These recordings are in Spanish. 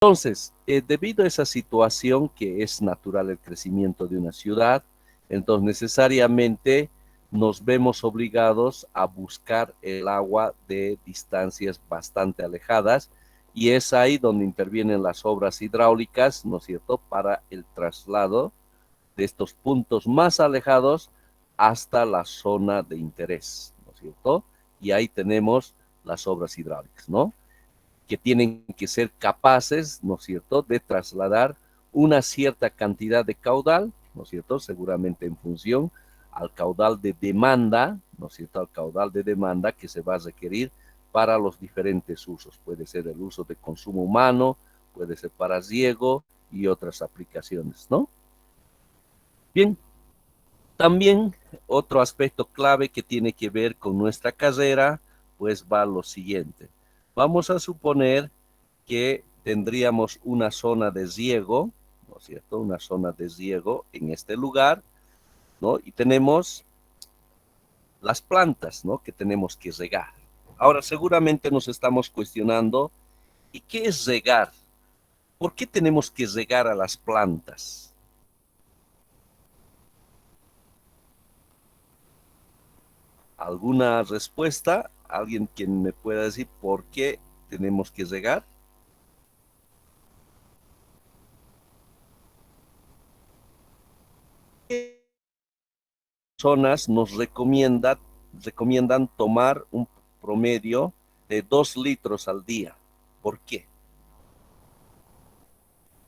Entonces, debido a esa situación que es natural el crecimiento de una ciudad, entonces necesariamente nos vemos obligados a buscar el agua de distancias bastante alejadas, y es ahí donde intervienen las obras hidráulicas, ¿no es cierto?, para el traslado de estos puntos más alejados hasta la zona de interés, ¿no es cierto? Y ahí tenemos las obras hidráulicas, ¿no?, que tienen que ser capaces, ¿no es cierto?, de trasladar una cierta cantidad de caudal, ¿no es cierto?, seguramente en función al caudal de demanda, ¿no es cierto?, al caudal de demanda que se va a requerir para los diferentes usos. Puede ser el uso de consumo humano, puede ser para riego y otras aplicaciones, ¿no? Bien, también otro aspecto clave que tiene que ver con nuestra carrera, pues va lo siguiente. Vamos a suponer que tendríamos una zona de riego, ¿no es cierto?, una zona de riego en este lugar, ¿no? Y tenemos las plantas, ¿no?, que tenemos que regar. Ahora, seguramente nos estamos cuestionando, ¿y qué es regar? ¿Por qué tenemos que regar a las plantas? ¿Alguna respuesta? ¿Alguien quien me pueda decir por qué tenemos que regar? Personas nos recomiendan tomar un promedio de 2 litros al día. ¿Por qué?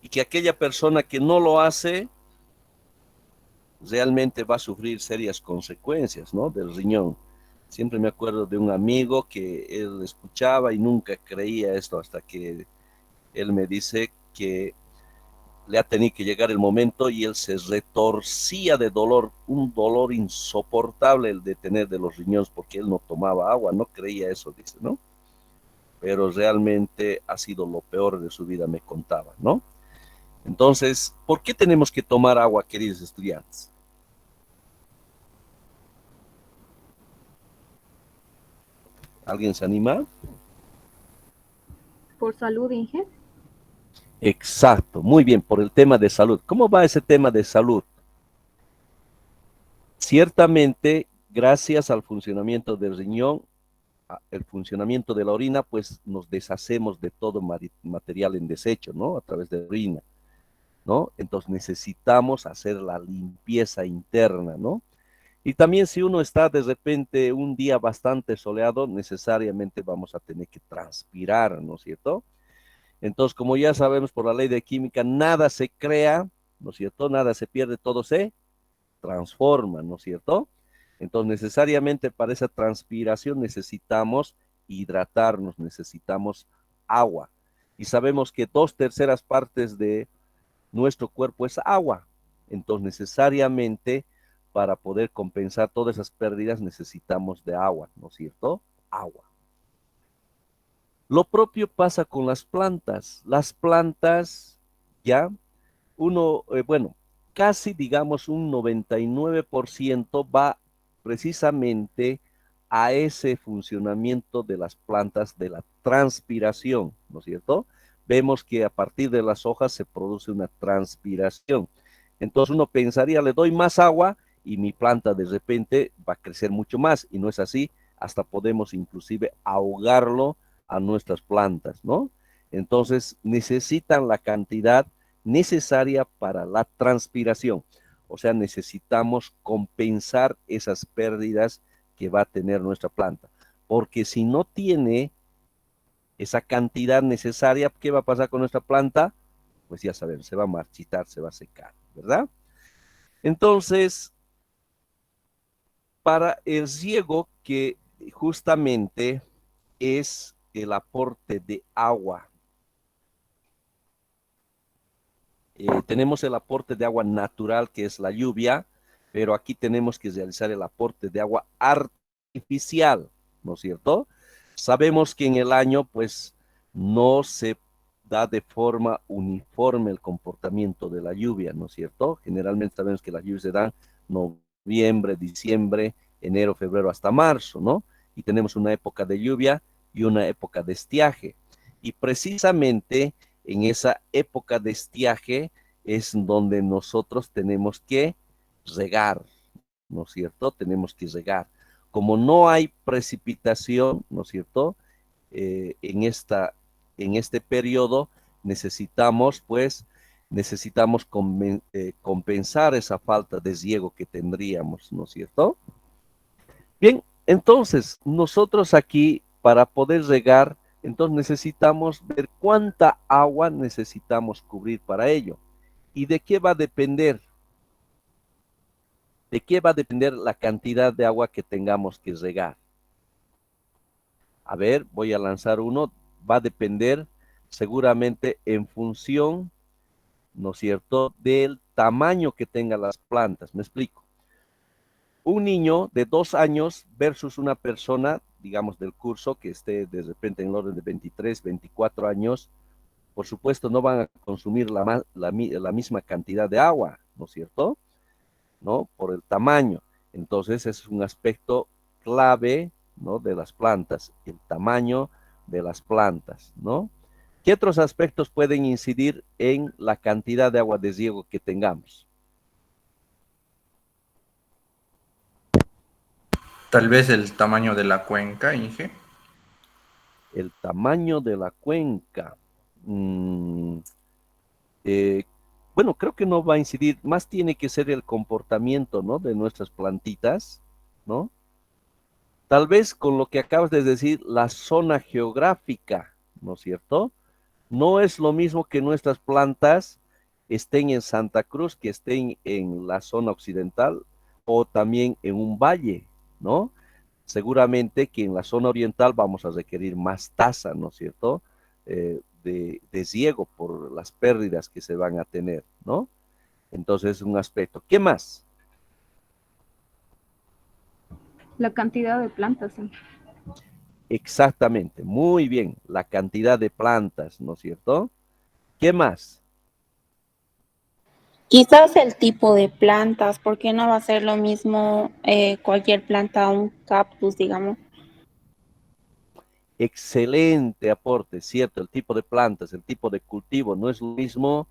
Y que aquella persona que no lo hace realmente va a sufrir serias consecuencias, ¿no?, del riñón. Siempre me acuerdo de un amigo que él escuchaba y nunca creía esto hasta que él me dice que le ha tenido que llegar el momento y él se retorcía de dolor, un dolor insoportable el de tener de los riñones, porque él no tomaba agua, no creía eso, dice, ¿no? Pero realmente ha sido lo peor de su vida, me contaba, ¿no? Entonces, ¿por qué tenemos que tomar agua, queridos estudiantes? ¿Alguien se anima? Por salud, Inge. Exacto, muy bien, por el tema de salud. ¿Cómo va ese tema de salud? Ciertamente, gracias al funcionamiento del riñón, el funcionamiento de la orina, pues nos deshacemos de todo material en desecho, ¿no? A través de la orina, ¿no? Entonces necesitamos hacer la limpieza interna, ¿no? Y también si uno está de repente un día bastante soleado, necesariamente vamos a tener que transpirar, ¿no es cierto? Entonces, como ya sabemos por la ley de química, nada se crea, ¿no es cierto? Nada se pierde, todo se transforma, ¿no es cierto? Entonces, necesariamente para esa transpiración necesitamos hidratarnos, necesitamos agua. Y sabemos que 2/3 de nuestro cuerpo es agua. Entonces, necesariamente para poder compensar todas esas pérdidas necesitamos de agua, ¿no es cierto? Agua. Lo propio pasa con las plantas. Las plantas, ya, bueno, casi digamos un 99% va precisamente a ese funcionamiento de las plantas de la transpiración, ¿no es cierto? Vemos que a partir de las hojas se produce una transpiración. Entonces uno pensaría, le doy más agua y mi planta de repente va a crecer mucho más, y no es así, hasta podemos inclusive ahogarlo a nuestras plantas, ¿no? Entonces necesitan la cantidad necesaria para la transpiración. O sea, necesitamos compensar esas pérdidas que va a tener nuestra planta. Porque si no tiene esa cantidad necesaria, ¿qué va a pasar con nuestra planta? Pues ya saben, se va a marchitar, se va a secar, ¿verdad? Entonces, para el riego, que justamente es el aporte de agua, tenemos el aporte de agua natural, que es la lluvia, pero aquí tenemos que realizar el aporte de agua artificial, ¿no es cierto? Sabemos que en el año, pues, no se da de forma uniforme el comportamiento de la lluvia, ¿no es cierto? Generalmente sabemos que las lluvias se dan noviembre, diciembre, enero, febrero hasta marzo, ¿no? Y tenemos una época de lluvia y una época de estiaje. Y precisamente en esa época de estiaje es donde nosotros tenemos que regar, ¿no es cierto? Tenemos que regar. Como no hay precipitación, ¿no es cierto? En este periodo necesitamos, pues, necesitamos compensar esa falta de riego que tendríamos, ¿no es cierto? Bien, entonces, nosotros aquí, para poder regar, entonces necesitamos ver cuánta agua necesitamos cubrir para ello. ¿Y de qué va a depender? ¿De qué va a depender la cantidad de agua que tengamos que regar? A ver, voy a lanzar uno. Va a depender seguramente en función, ¿no es cierto?, del tamaño que tengan las plantas. Me explico. Un niño de 2 años versus una persona, digamos, del curso que esté de repente en el orden de 23, 24 años, por supuesto no van a consumir la misma cantidad de agua, ¿no es cierto? ¿No? Por el tamaño. Entonces, es un aspecto clave, ¿no?, de las plantas, el tamaño de las plantas, ¿no? ¿Qué otros aspectos pueden incidir en la cantidad de agua de riego que tengamos? Tal vez el tamaño de la cuenca, Inge. El tamaño de la cuenca. Mm, eh, bueno, creo que no va a incidir, más tiene que ser el comportamiento, ¿no?, de nuestras plantitas, ¿no? Tal vez con lo que acabas de decir, la zona geográfica, ¿no es cierto? No es lo mismo que nuestras plantas estén en Santa Cruz, que estén en la zona occidental o también en un valle, ¿no? Seguramente que en la zona oriental vamos a requerir más tasa, ¿no es cierto? De riego por las pérdidas que se van a tener, ¿no? Entonces es un aspecto. ¿Qué más? La cantidad de plantas. ¿Sí? Exactamente, muy bien, la cantidad de plantas, ¿no es cierto? ¿Qué más? Quizás el tipo de plantas, porque no va a ser lo mismo cualquier planta, un cactus, digamos. Excelente aporte, cierto, el tipo de plantas, el tipo de cultivo, no es lo mismo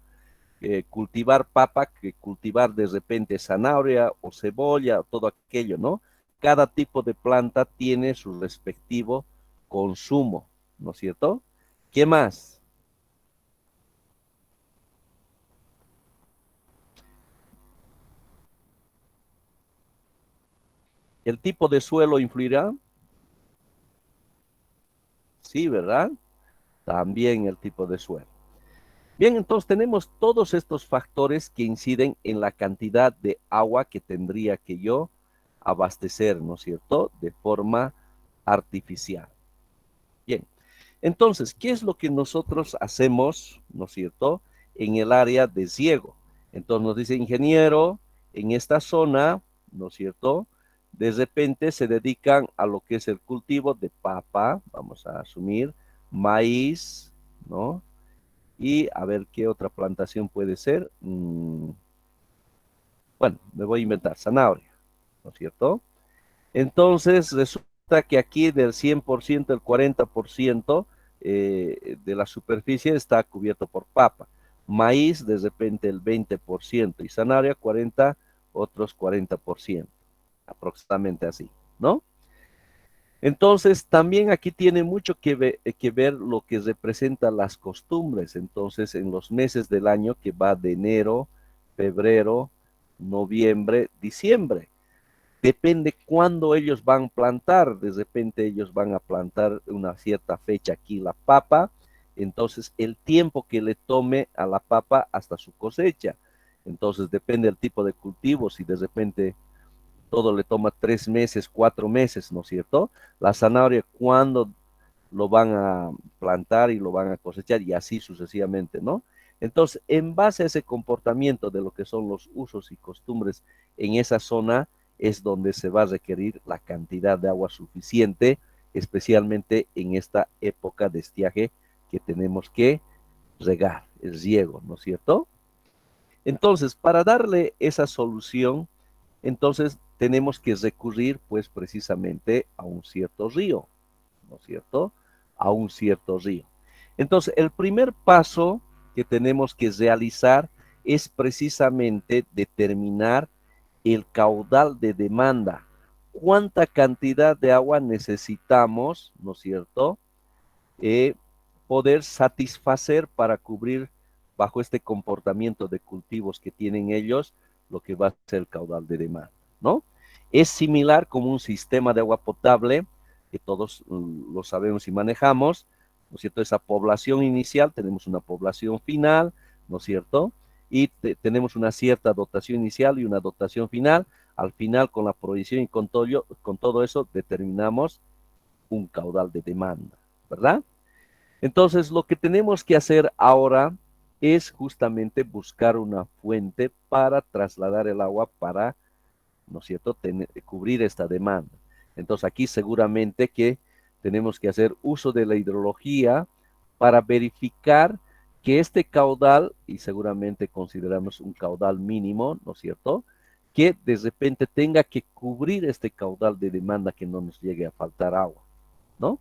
cultivar papa que cultivar de repente zanahoria o cebolla, o todo aquello, ¿no? Cada tipo de planta tiene su respectivo consumo, ¿no es cierto? ¿Qué más? ¿El tipo de suelo influirá? Sí, ¿verdad? También el tipo de suelo. Bien, entonces tenemos todos estos factores que inciden en la cantidad de agua que tendría que yo abastecer, ¿no es cierto?, de forma artificial. Bien, entonces, ¿qué es lo que nosotros hacemos, ¿no es cierto?, en el área de riego? Entonces nos dice, ingeniero, en esta zona, ¿no es cierto?, de repente se dedican a lo que es el cultivo de papa, vamos a asumir, maíz, ¿no? Y a ver qué otra plantación puede ser. Bueno, me voy a inventar, zanahoria, ¿no es cierto? Entonces, resulta que aquí del 100%, el 40% de la superficie está cubierto por papa. Maíz, de repente, el 20%. Y zanahoria, 40, otros 40%. Aproximadamente así, ¿no? Entonces, también aquí tiene mucho que ver lo que representa las costumbres. Entonces, en los meses del año que va de enero, febrero, noviembre, diciembre. Depende cuándo ellos van a plantar. De repente ellos van a plantar una cierta fecha aquí la papa. Entonces, el tiempo que le tome a la papa hasta su cosecha. Entonces, depende del tipo de cultivo. Si de repente todo le toma 3 meses, 4 meses, ¿no es cierto? La zanahoria, ¿cuándo lo van a plantar y lo van a cosechar? Y así sucesivamente, ¿no? Entonces, en base a ese comportamiento de lo que son los usos y costumbres en esa zona, es donde se va a requerir la cantidad de agua suficiente, especialmente en esta época de estiaje que tenemos que regar, el riego, ¿no es cierto? Entonces, para darle esa solución, entonces tenemos que recurrir pues precisamente a un cierto río, ¿no es cierto? A un cierto río. Entonces, el primer paso que tenemos que realizar es precisamente determinar el caudal de demanda. ¿Cuánta cantidad de agua necesitamos, no es cierto? Poder satisfacer para cubrir bajo este comportamiento de cultivos que tienen ellos, lo que va a ser el caudal de demanda, ¿no? Es similar como un sistema de agua potable, que todos lo sabemos y manejamos, ¿no es cierto? Esa población inicial, tenemos una población final, ¿no es cierto? Y tenemos una cierta dotación inicial y una dotación final. Al final, con la provisión y con todo eso, determinamos un caudal de demanda, ¿verdad? Entonces, lo que tenemos que hacer ahora es justamente buscar una fuente para trasladar el agua para, ¿no es cierto?, cubrir esta demanda. Entonces, aquí seguramente que tenemos que hacer uso de la hidrología para verificar que este caudal, y seguramente consideramos un caudal mínimo, ¿no es cierto?, que de repente tenga que cubrir este caudal de demanda, que no nos llegue a faltar agua, ¿no?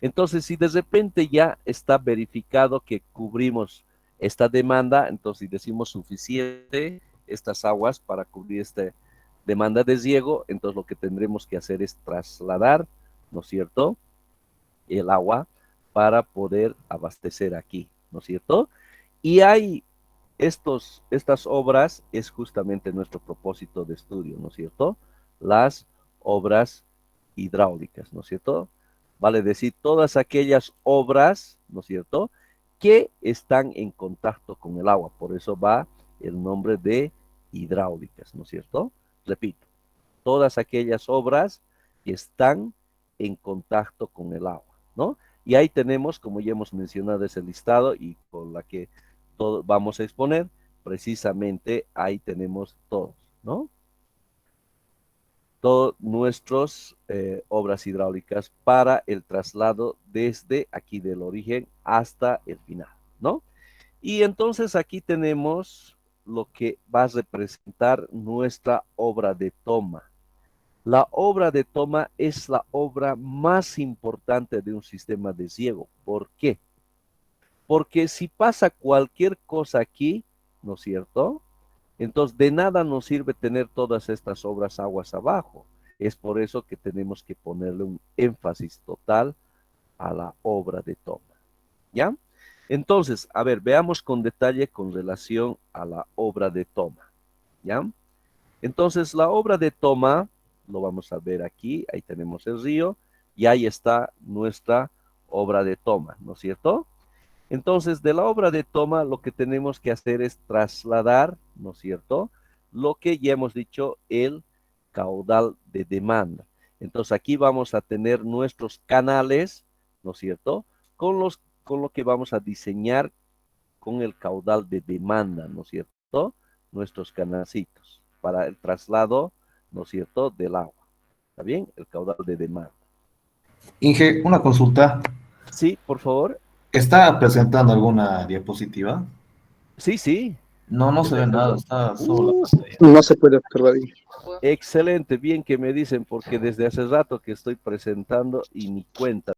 Entonces, si de repente ya está verificado que cubrimos esta demanda, entonces si decimos suficiente estas aguas para cubrir esta demanda de riego, entonces lo que tendremos que hacer es trasladar, ¿no es cierto?, el agua para poder abastecer aquí, ¿no es cierto? Y hay estas obras, es justamente nuestro propósito de estudio, ¿no es cierto? Las obras hidráulicas, ¿no es cierto? Vale decir, todas aquellas obras, ¿no es cierto?, que están en contacto con el agua. Por eso va el nombre de hidráulicas, ¿no es cierto? Repito, todas aquellas obras que están en contacto con el agua, ¿no? Y ahí tenemos, como ya hemos mencionado, ese listado y con la que vamos a exponer, precisamente ahí tenemos todos, ¿no? Todas nuestras obras hidráulicas para el traslado desde aquí del origen hasta el final, ¿no? Y entonces aquí tenemos lo que va a representar nuestra obra de toma. La obra de toma es la obra más importante de un sistema de riego. ¿Por qué? Porque si pasa cualquier cosa aquí, ¿no es cierto?, entonces de nada nos sirve tener todas estas obras aguas abajo. Es por eso que tenemos que ponerle un énfasis total a la obra de toma, ¿ya? Entonces, a ver, veamos con detalle con relación a la obra de toma, ¿ya? Entonces, la obra de toma, lo vamos a ver aquí, ahí tenemos el río, y ahí está nuestra obra de toma, ¿no es cierto? Entonces, de la obra de toma, lo que tenemos que hacer es trasladar, ¿no es cierto?, lo que ya hemos dicho, el caudal de demanda. Entonces, aquí vamos a tener nuestros canales, ¿no es cierto?, con lo que vamos a diseñar con el caudal de demanda, ¿no es cierto?, nuestros canalcitos para el traslado, ¿no es cierto?, del agua. ¿Está bien? El caudal de demanda. Inge, una consulta. Sí, por favor. ¿Está presentando alguna diapositiva? Sí, sí. No, no se ve nada, está solo la pantalla. No se puede observar ahí. Excelente, bien que me dicen, porque desde hace rato que estoy presentando y ni cuenta.